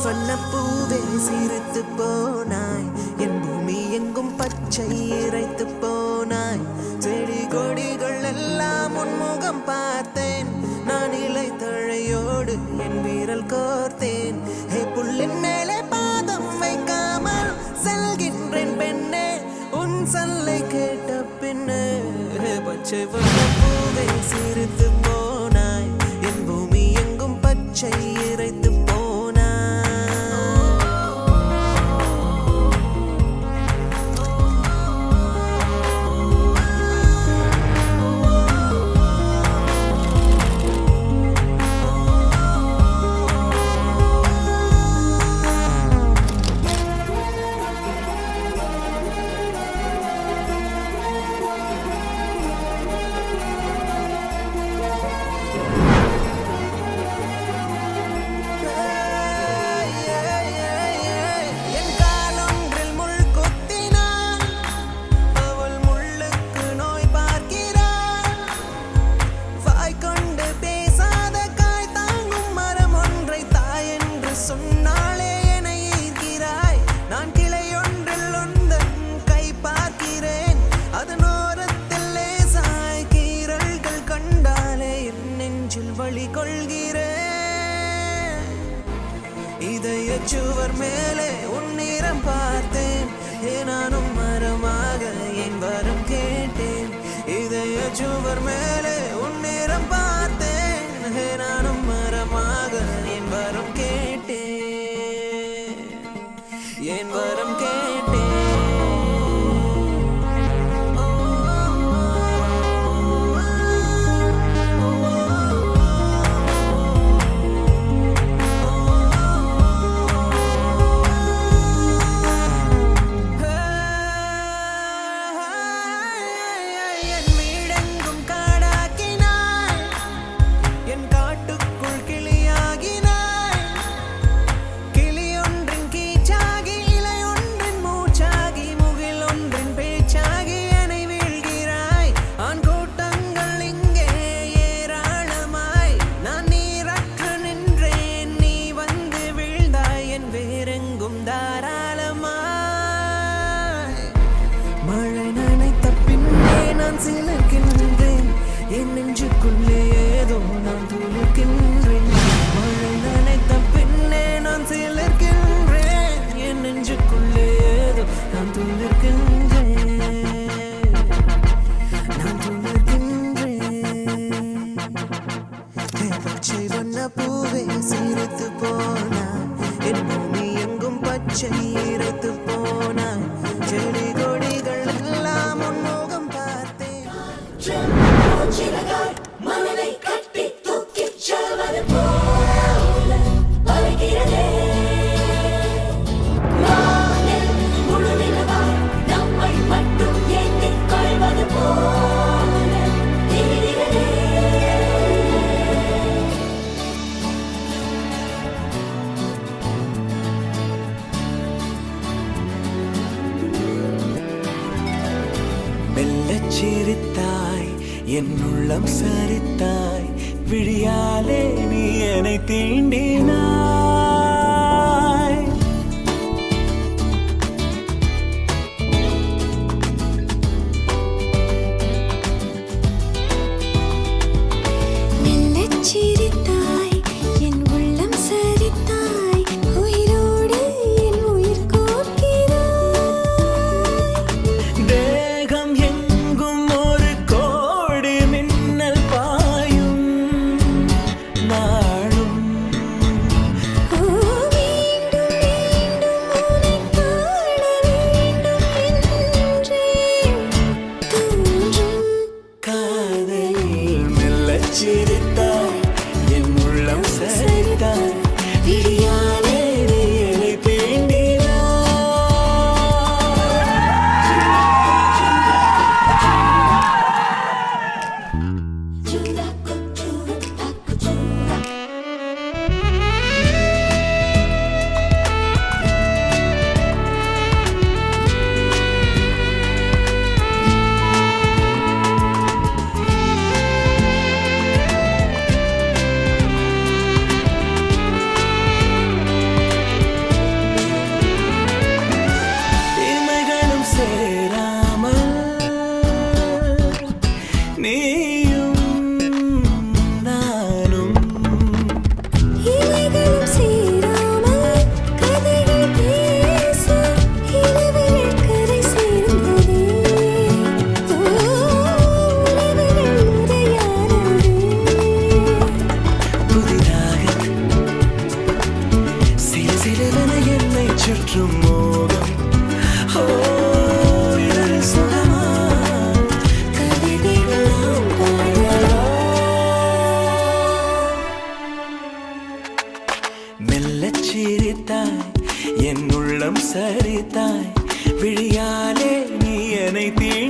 வண்ணப்பூவே சிரித்து போனாய், என் பூமி எங்கும் பச்சை இறைத்து போனாய். செடி கொடிகள் எல்லாம் உன்முகம் பார்த்தேன், நான் இலை தழையோடு என் வீரல் கோர்த்தேன். ஹே புல்லின் மேலே பாதம் வைக்காமல் செல்கின்றேன் பெண்ணே, உன் சொல்லை கேட்ட பின்னே. பச்சை வண்ணப்பூவே சிரித்து போனாய், என் பூமி எங்கும் பச்சை இறைத்து சுவர் மேலே உன்னிறம் பார்த்தேன். நானும் மரமாக என் வரம் கேட்டேன். இதய சுவர் மேலே உன்னிறம் பார்த்தேன். நானும் மரமாக என் வரம் கேட்டேன். என் வரம் கேட்டேன். மழை நனைத்த பின்னே நான் சிலிர்க்கின்றேன், என் நெஞ்சுக்குள்ளே ஏதோ நான் துளிர்க்கின்றேன். மழை நனைத்த பின்னே நான் சிலிர்க்கின்றேன், என் நெஞ்சுக்குள்ளே ஏதோ நான் துளிர்க்கின்றேன். நான் துளிர்க்கின்றேன். பச்சை வண்ணப்பூவே சிரித்து போனாய், என் பூமி எங்கும் பச்சை இறைத்து போனாய். செடி கொடிகள் எல்லாம் உன்முகம் பார்த்தேன். மனதை கட்டி தூக்கிச் செல்வது போல பறக்கிறதே. முழு நிலவாய் நம்மை மட்டும் ஏந்திக் கொள்வது போல தெரிகிறதே. மெல்லச் சிரித்தாய், என் உள்ளம் சரித்தாய், விழியாலே நீ என்னை தீண்டினாய். மெல்லச் சிரித்தாய், என் உள்ளம் சரித்தாய், உயிரோடு என் உயிர் கோர்க்கிறாய். தேகம் எங்கும் ஒரு கோடி மின்னல் பாயும் நாளும். என்னை தீ